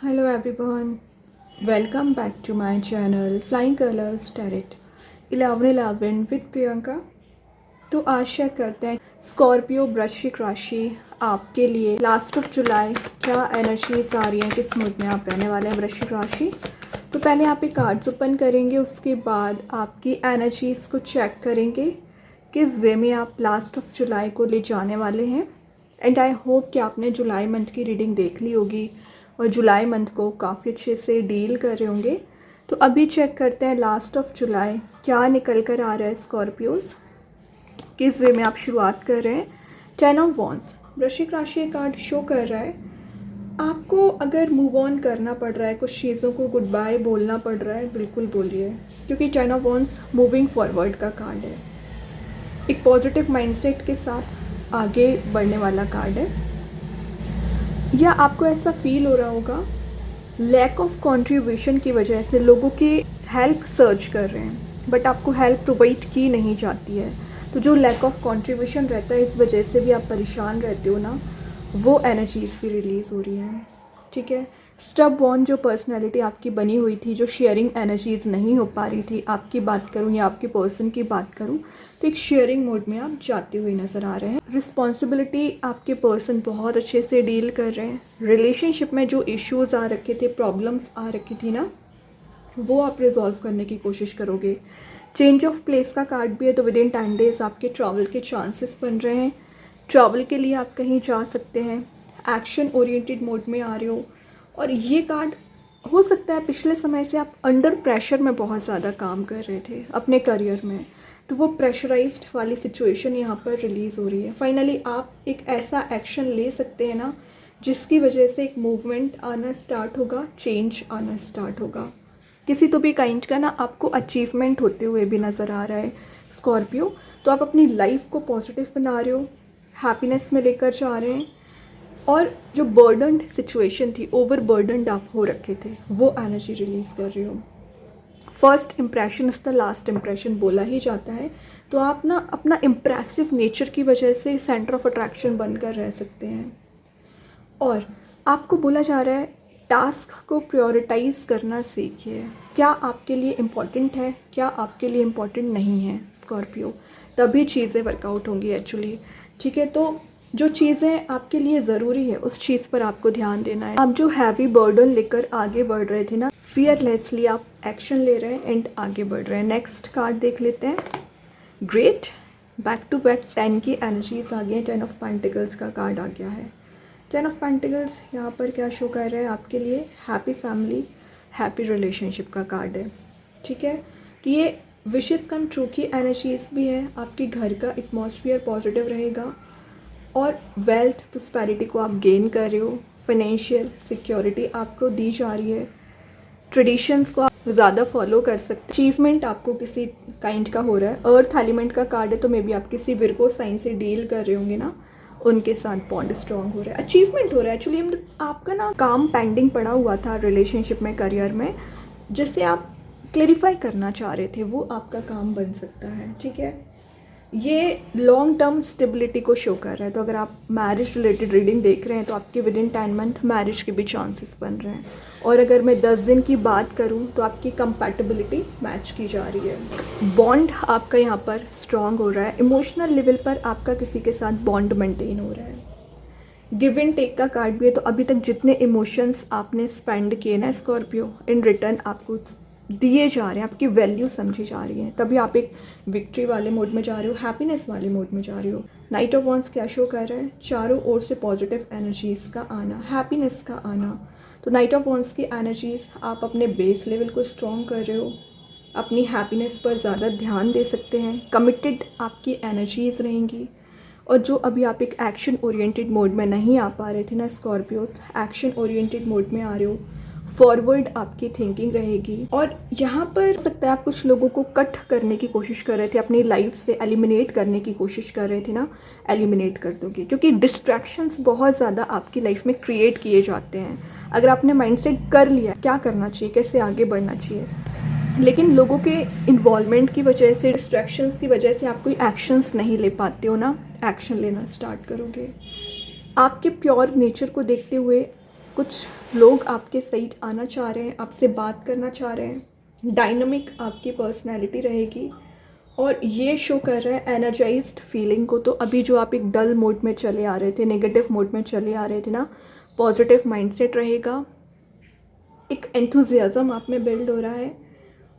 Hello everyone, welcome back to my channel Flying Colors Tarot 1111 with Priyanka। तो आशा करते हैं Scorpio वृश्चिक राशि आपके लिए लास्ट ऑफ जुलाई क्या एनर्जीज आ रही हैं, किस मूड में आप रहने वाले हैं वृश्चिक राशि। तो पहले आप एक कार्ड्स ओपन करेंगे, उसके बाद आपकी एनर्जीज को चेक करेंगे किस वे में आप लास्ट ऑफ जुलाई को ले जाने वाले हैं। एंड आई होप कि आपने जुलाई मंथ की रीडिंग देख ली होगी और जुलाई मंथ को काफ़ी अच्छे से डील कर रहे होंगे। तो अभी चेक करते हैं लास्ट ऑफ जुलाई क्या निकल कर आ रहा है स्कॉर्पियोज, किस वे में आप शुरुआत कर रहे हैं। 10 ऑफ वॉन्ड्स वृश्चिक राशि कार्ड शो कर रहा है आपको अगर मूव ऑन करना पड़ रहा है, कुछ चीज़ों को गुड बाय बोलना पड़ रहा है, बिल्कुल बोलिए, क्योंकि 10 ऑफ वॉन्ड्स मूविंग फॉरवर्ड का कार्ड है, एक पॉजिटिव माइंडसेट के साथ आगे बढ़ने वाला कार्ड है। या आपको ऐसा फील हो रहा होगा लैक ऑफ कंट्रीब्यूशन की वजह से लोगों की हेल्प सर्च कर रहे हैं बट आपको हेल्प प्रोवाइड की नहीं जाती है। तो जो लैक ऑफ कंट्रीब्यूशन रहता है इस वजह से भी आप परेशान रहते हो ना, वो एनर्जीज भी रिलीज़ हो रही है। ठीक है, स्टब बॉन्ड जो पर्सनैलिटी आपकी बनी हुई थी, जो शेयरिंग एनर्जीज नहीं हो पा रही थी, आपकी बात करूँ या आपके पर्सन की बात करूँ तो एक शेयरिंग मोड में आप जाते हुए नज़र आ रहे हैं। रिस्पॉन्सिबिलिटी आपके पर्सन बहुत अच्छे से डील कर रहे हैं। रिलेशनशिप में जो इश्यूज़ आ रखे थे, प्रॉब्लम्स आ रखी थी ना, वो आप रिजॉल्व करने की कोशिश करोगे। चेंज ऑफ प्लेस का कार्ड भी है, तो विद इन 10 डेज़ आपके ट्रैवल के चांसेस बन रहे हैं। ट्रैवल के लिए आप कहीं जा सकते हैं, एक्शन ओरिएंटेड मोड में आ रहे हो। और ये कार्ड हो सकता है पिछले समय से आप अंडर प्रेशर में बहुत ज़्यादा काम कर रहे थे अपने करियर में, तो वो प्रेशराइज्ड वाली सिचुएशन यहाँ पर रिलीज़ हो रही है। फाइनली आप एक ऐसा एक्शन ले सकते हैं ना जिसकी वजह से एक मूवमेंट आना स्टार्ट होगा, चेंज आना स्टार्ट होगा, किसी तो भी काइंड का ना आपको अचीवमेंट होते हुए भी नज़र आ रहा है स्कॉर्पियो। तो आप अपनी लाइफ को पॉजिटिव बना रहे हो, हैप्पीनेस में लेकर जा रहे हैं, और जो बर्डनड सिचुएशन थी, ओवर बर्डनड आप हो रखे थे, वो एनर्जी रिलीज़ कर रही हो। First impression is the last impression बोला ही जाता है। तो आप ना अपना इम्प्रेसिव नेचर की वजह से सेंटर ऑफ अट्रैक्शन बनकर रह सकते हैं। और आपको बोला जा रहा है टास्क को प्रायोरिटाइज करना सीखिए। क्या आपके लिए इम्पॉर्टेंट है, क्या आपके लिए इम्पॉर्टेंट नहीं है स्कॉर्पियो, तभी चीज़ें वर्कआउट होंगी एक्चुअली। ठीक है, तो जो चीज़ें आपके लिए ज़रूरी है उस चीज़ पर आपको ध्यान देना है। आप जो हैवी बर्डन लेकर आगे बढ़ रहे थे ना, फियरलेसली आप एक्शन ले रहे हैं एंड आगे बढ़ रहे हैं। नेक्स्ट कार्ड देख लेते हैं। ग्रेट, बैक टू बैक 10 की एनर्जीज आ गई हैं। 10 ऑफ पेंटिकल्स का कार्ड आ गया है। 10 ऑफ पेंटिकल्स यहाँ पर क्या शो कर रहा है आपके लिए, हैप्पी फैमिली, हैप्पी रिलेशनशिप का कार्ड है। ठीक है, तो ये विशेस कम ट्रू की एनर्जीज भी है। आपके घर का एटमॉस्फेयर पॉजिटिव रहेगा और वेल्थ प्रॉस्पेरिटी को आप गेन कर रहे हो, फाइनेंशियल सिक्योरिटी आपको दी जा रही है, ट्रेडिशंस को आप ज़्यादा फॉलो कर सकते हैं, अचीवमेंट आपको किसी काइंड का हो रहा है। अर्थ एलिमेंट का कार्ड है, तो मे बी आप किसी विर्गो साइन से डील कर रहे होंगे ना, उनके साथ बॉन्ड स्ट्रॉन्ग हो रहा है, अचीवमेंट हो रहा है। एक्चुअली आपका ना काम पेंडिंग पड़ा हुआ था रिलेशनशिप में, करियर में, जिससे आप क्लेरिफाई करना चाह रहे थे, वो आपका काम बन सकता है। ठीक है, ये लॉन्ग टर्म स्टेबिलिटी को शो कर रहा है। तो अगर आप मैरिज रिलेटेड रीडिंग देख रहे हैं तो आपके विद इन 10 मंथ मैरिज के भी चांसेस बन रहे हैं। और अगर मैं 10 दिन की बात करूं तो आपकी कंपैटिबिलिटी मैच की जा रही है। बॉन्ड आपका यहाँ पर स्ट्रॉन्ग हो रहा है, इमोशनल लेवल पर आपका किसी के साथ बॉन्ड मेंटेन हो रहा है। गिव एंड टेक का कार्ड भी है, तो अभी तक जितने इमोशंस आपने स्पेंड किए ना स्कॉर्पियो, इन रिटर्न आपको दिए जा रहे हैं, आपकी वैल्यू समझी जा रही है, तभी आप एक विक्ट्री वाले मोड में जा रहे हो, हैप्पीनेस वाले मोड में जा रहे हो। नाइट ऑफ वॉन्ड्स क्या शो कर रहा है, चारों ओर से पॉजिटिव एनर्जीज का आना, हैप्पीनेस का आना। तो नाइट ऑफ वॉन्ड्स की एनर्जीज, आप अपने बेस लेवल को स्ट्रॉन्ग कर रहे हो, अपनी हैप्पीनेस पर ज़्यादा ध्यान दे सकते हैं, कमिटेड आपकी एनर्जीज रहेंगी। और जो अभी आप एक एक्शन ओरिएंटेड मोड में नहीं आ पा रहे थे ना स्कॉर्पियोस, एक्शन ओरिएंटेड मोड में आ रहे हो, फॉरवर्ड आपकी थिंकिंग रहेगी। और यहाँ पर सकता है आप कुछ लोगों को कट करने की कोशिश कर रहे थे, अपनी लाइफ से एलिमिनेट करने की कोशिश कर रहे थे ना, एलिमिनेट कर दोगे, क्योंकि डिस्ट्रैक्शंस बहुत ज़्यादा आपकी लाइफ में क्रिएट किए जाते हैं। अगर आपने माइंडसेट कर लिया क्या करना चाहिए, कैसे आगे बढ़ना चाहिए, लेकिन लोगों के इन्वॉल्वमेंट की वजह से, डिस्ट्रैक्शंस की वजह से आप कोई एक्शंस नहीं ले पाते हो ना, एक्शन लेना स्टार्ट करोगे। आपके प्योर नेचर को देखते हुए कुछ लोग आपके साइड आना चाह रहे हैं, आपसे बात करना चाह रहे हैं। डायनामिक आपकी पर्सनैलिटी रहेगी और ये शो कर रहा है एनर्जाइज्ड फीलिंग को। तो अभी जो आप एक डल मोड में चले आ रहे थे, नेगेटिव मोड में चले आ रहे थे ना, पॉजिटिव माइंडसेट रहेगा, एक एंथुजियाज़म आप में बिल्ड हो रहा है।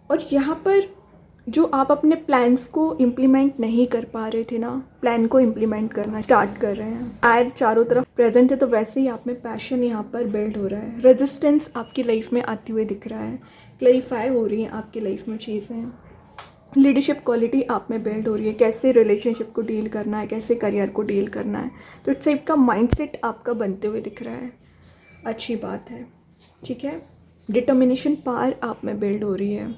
और यहाँ पर जो आप अपने प्लान्स को इम्प्लीमेंट नहीं कर पा रहे थे ना, प्लान को इम्प्लीमेंट करना स्टार्ट कर रहे हैं। फायर चारों तरफ प्रेजेंट है, तो वैसे ही आप में पैशन यहाँ पर बिल्ड हो रहा है। रेजिस्टेंस आपकी लाइफ में आती हुई दिख रहा है, क्लैरिफाई हो रही हैं आपकी लाइफ में चीज़ें। लीडरशिप क्वालिटी आप में बिल्ड हो रही है, कैसे रिलेशनशिप को डील करना है, कैसे करियर को डील करना है। तो इस टाइप का माइंडसेट आपका बनते हुए दिख रहा है, अच्छी बात है, ठीक है। डिटर्मिनेशन पावर आप में बिल्ड हो रही है।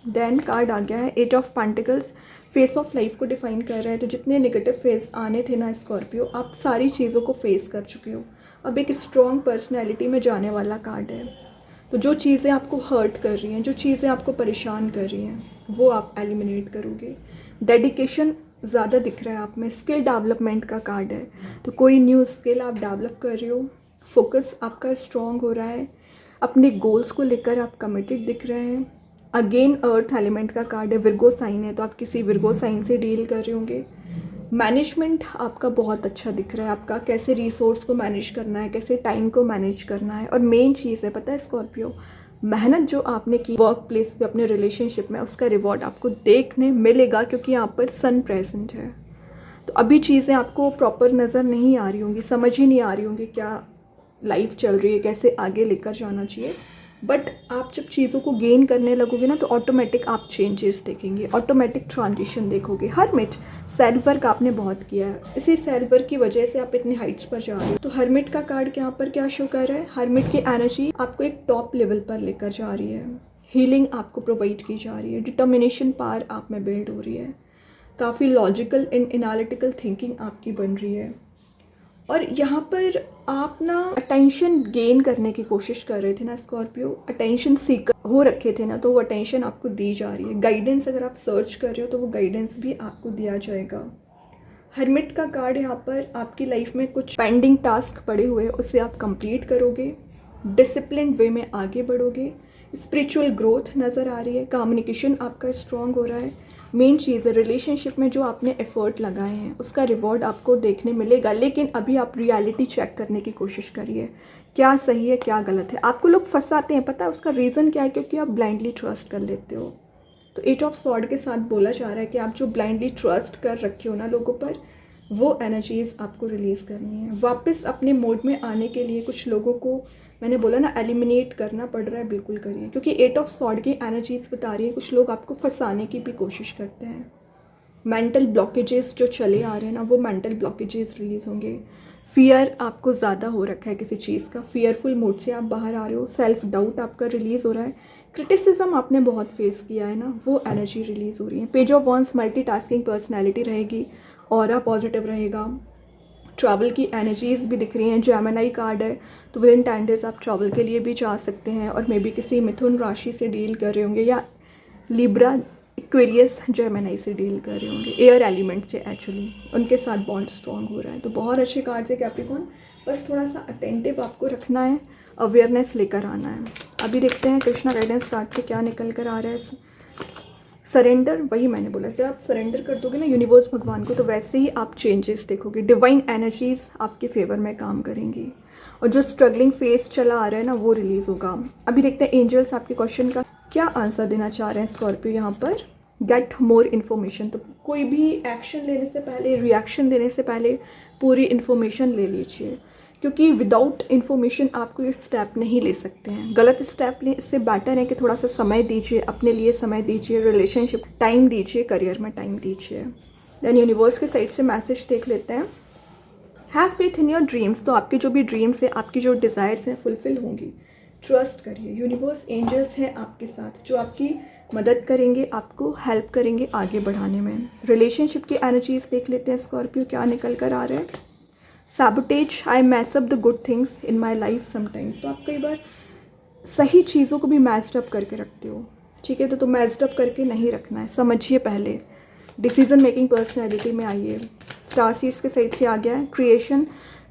देन कार्ड आ गया है eight of pentacles, phase of life को डिफाइन कर रहा है। तो जितने नेगेटिव फेस आने थे ना स्कॉर्पियो, आप सारी चीज़ों को फेस कर चुके हो। अब एक स्ट्रॉन्ग पर्सनैलिटी में जाने वाला कार्ड है। तो जो चीज़ें आपको हर्ट कर रही हैं, जो चीज़ें आपको परेशान कर रही हैं, वो आप एलिमिनेट करोगे। डेडिकेशन ज़्यादा दिख रहा है आप में। स्किल डेवलपमेंट का कार्ड है, तो कोई न्यू स्किल आप डेवलप कर रहे हो। फोकस आपका स्ट्रॉन्ग हो रहा है, अपने गोल्स को लेकर आप कमिटेड दिख रहे हैं। अगेन अर्थ एलिमेंट का कार्ड है, विर्गो साइन है, तो आप किसी विर्गो साइन से डील कर रहे होंगे। मैनेजमेंट आपका बहुत अच्छा दिख रहा है, आपका कैसे रिसोर्स को मैनेज करना है, कैसे टाइम को मैनेज करना है। और मेन चीज़ है पता है स्कॉर्पियो, मेहनत जो आपने की वर्क प्लेस पे अपने रिलेशनशिप में, उसका रिवॉर्ड आपको देखने मिलेगा, क्योंकि यहाँ पर सन प्रेजेंट है। तो अभी चीज़ें आपको प्रॉपर नज़र नहीं आ रही होंगी, समझ ही नहीं आ रही होंगी क्या लाइफ चल रही है, कैसे आगे लेकर जाना चाहिए। बट आप जब चीज़ों को गेन करने लगोगे ना, तो ऑटोमेटिक आप चेंजेस देखेंगे, ऑटोमेटिक ट्रांजिशन देखोगे। हरमिट सेल्फ वर्क आपने बहुत किया है, इसी सेल्फ वर्क की वजह से आप इतने हाइट्स पर जा रहे हो। तो हरमिट का कार्ड यहाँ पर क्या शो कर रहा है, हरमिट की एनर्जी आपको एक टॉप लेवल पर लेकर जा रही है। हीलिंग आपको प्रोवाइड की जा रही है, डिटर्मिनेशन पावर आप में बिल्ड हो रही है, काफ़ी लॉजिकल एंड एनालिटिकल थिंकिंग आपकी बन रही है। और यहाँ पर आप ना अटेंशन गेन करने की कोशिश कर रहे थे ना स्कॉर्पियो, अटेंशन सीकर हो रखे थे ना, तो वो अटेंशन आपको दी जा रही है। गाइडेंस अगर आप सर्च कर रहे हो, तो वो गाइडेंस भी आपको दिया जाएगा। हरमिट का कार्ड यहाँ पर आपकी लाइफ में कुछ पेंडिंग टास्क पड़े हुए, उससे आप कंप्लीट करोगे, डिसिप्लिन वे में आगे बढ़ोगे। स्पिरिचुअल ग्रोथ नज़र आ रही है, कम्युनिकेशन आपका स्ट्रॉन्ग हो रहा है। मेन चीज़ है रिलेशनशिप में जो आपने एफर्ट लगाए हैं, उसका रिवॉर्ड आपको देखने मिलेगा। लेकिन अभी आप रियलिटी चेक करने की कोशिश करिए, क्या सही है क्या गलत है। आपको लोग फंसाते हैं, पता है उसका रीज़न क्या है, क्योंकि आप ब्लाइंडली ट्रस्ट कर लेते हो। तो एट ऑफ सॉर्ड के साथ बोला जा रहा है कि आप जो ब्लाइंडली ट्रस्ट कर रखे हो ना लोगों पर, वो एनर्जीज़ आपको रिलीज़ करनी है। वापस अपने मोड में आने के लिए कुछ लोगों को, मैंने बोला ना, एलिमिनेट करना पड़ रहा है, बिल्कुल करिए। क्योंकि एट ऑफ सॉर्ड की एनर्जीज बता रही है कुछ लोग आपको फंसाने की भी कोशिश करते हैं। मेंटल ब्लॉकेजेस जो चले आ रहे हैं ना, वो मेंटल ब्लॉकेजेस रिलीज़ होंगे। फियर आपको ज़्यादा हो रखा है किसी चीज़ का, फियरफुल मूड से आप बाहर आ रहे हो। सेल्फ डाउट आपका रिलीज़ हो रहा है। क्रिटिसिज्म आपने बहुत फेस किया है ना, वो एनर्जी रिलीज़ हो रही है। Page of wands multitasking personality रहेगी, ऑरा पॉजिटिव रहेगा। ट्रैवल की एनर्जीज़ भी दिख रही हैं। जेमिनी कार्ड है, तो विद इन 10 डेज आप ट्रैवल के लिए भी जा सकते हैं। और मे बी किसी मिथुन राशि से डील कर रहे होंगे, या लिब्रा, एक्वेरियस, जेमिनी से डील कर रहे होंगे, एयर एलिमेंट से एक्चुअली, उनके साथ बॉन्ड स्ट्रॉन्ग हो रहा है। तो बहुत अच्छे कार्ड है कैप्रिकॉर्न, बस थोड़ा सा अटेंटिव आपको रखना है, अवेयरनेस लेकर आना है। अभी देखते हैं कृष्णा गाइडेंस कार्ड से क्या निकल कर आ रहा है। सरेंडर, वही मैंने बोला, जब आप सरेंडर कर दोगे ना यूनिवर्स भगवान को, तो वैसे ही आप चेंजेस देखोगे। डिवाइन एनर्जीज आपके फेवर में काम करेंगी, और जो स्ट्रगलिंग फेस चला आ रहा है ना, वो रिलीज़ होगा। अभी देखते हैं एंजल्स आपके क्वेश्चन का क्या आंसर देना चाह रहे हैं स्कॉर्पियो यहाँ पर। गेट मोर इन्फॉर्मेशन, तो कोई भी एक्शन लेने से पहले, रिएक्शन देने से पहले पूरी इन्फॉर्मेशन ले लीजिए, क्योंकि विदाउट इन्फॉर्मेशन आप कोई स्टेप नहीं ले सकते हैं। गलत स्टेप लें, इससे बेटर है कि थोड़ा सा समय दीजिए, अपने लिए समय दीजिए, रिलेशनशिप टाइम दीजिए, करियर में टाइम दीजिए। देन यूनिवर्स के साइड से मैसेज देख लेते हैं। Have faith in your dreams, तो आपके जो भी ड्रीम्स हैं, आपकी जो डिज़ायर्स हैं, फुलफिल होंगी। ट्रस्ट करिए, यूनिवर्स एंजल्स हैं आपके साथ, जो आपकी मदद करेंगे, आपको हेल्प करेंगे आगे बढ़ाने में। रिलेशनशिप की एनर्जीज देख लेते हैं स्कॉर्पियो, क्या निकल कर आ रहा है। Sabotage, I mess up the good things in my life sometimes, तो आप कई बार सही चीज़ों को भी मैस्ड अप करके रखते हो, ठीक है। तो मैस्ड अप करके नहीं रखना है, समझिए पहले। डिसीजन मेकिंग पर्सनैलिटी में आइए। स्टार सीड्स के साइड से आ गया है क्रिएशन,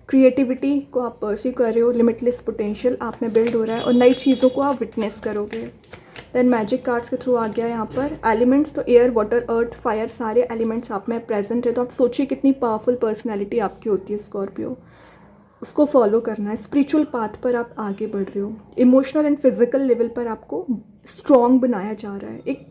क्रिएटिविटी को आप परस्यू कर रहे हो, लिमिटलेस पोटेंशियल आप में बिल्ड हो रहा है और नई चीज़ों को आप विटनेस करोगे। देन मैजिक कार्ड्स के थ्रू आ गया यहाँ पर एलिमेंट्स, तो एयर, वाटर, अर्थ, फायर सारे एलिमेंट्स आप में प्रेजेंट है। तो आप सोचिए कितनी पावरफुल पर्सनैलिटी आपकी होती है स्कॉर्पियो, उसको फॉलो करना है। स्पिरिचुअल पाथ पर आप आगे बढ़ रहे हो, इमोशनल एंड फिजिकल लेवल पर आपको स्ट्रॉन्ग बनाया जा रहा है, एक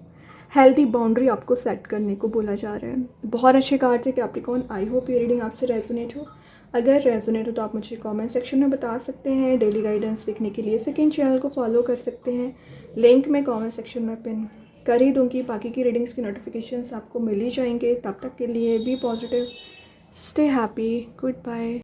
हेल्दी बाउंड्री आपको सेट करने को बोला जा रहा है। बहुत अच्छे कार्ड थे कैप्रिकॉर्न। आई होप ये रीडिंग आपसे रेजोनेट हो। अगर रेजोनेट हो तो आप मुझे कमेंट सेक्शन में बता सकते हैं। डेली गाइडेंस देखने के लिए सेकंड चैनल को फॉलो कर सकते हैं, लिंक मैं कमेंट सेक्शन में पिन कर ही दूँगी। बाकी की रीडिंग्स की नोटिफिकेशंस आपको मिल ही जाएंगे। तब तक के लिए be positive, stay happy, good bye.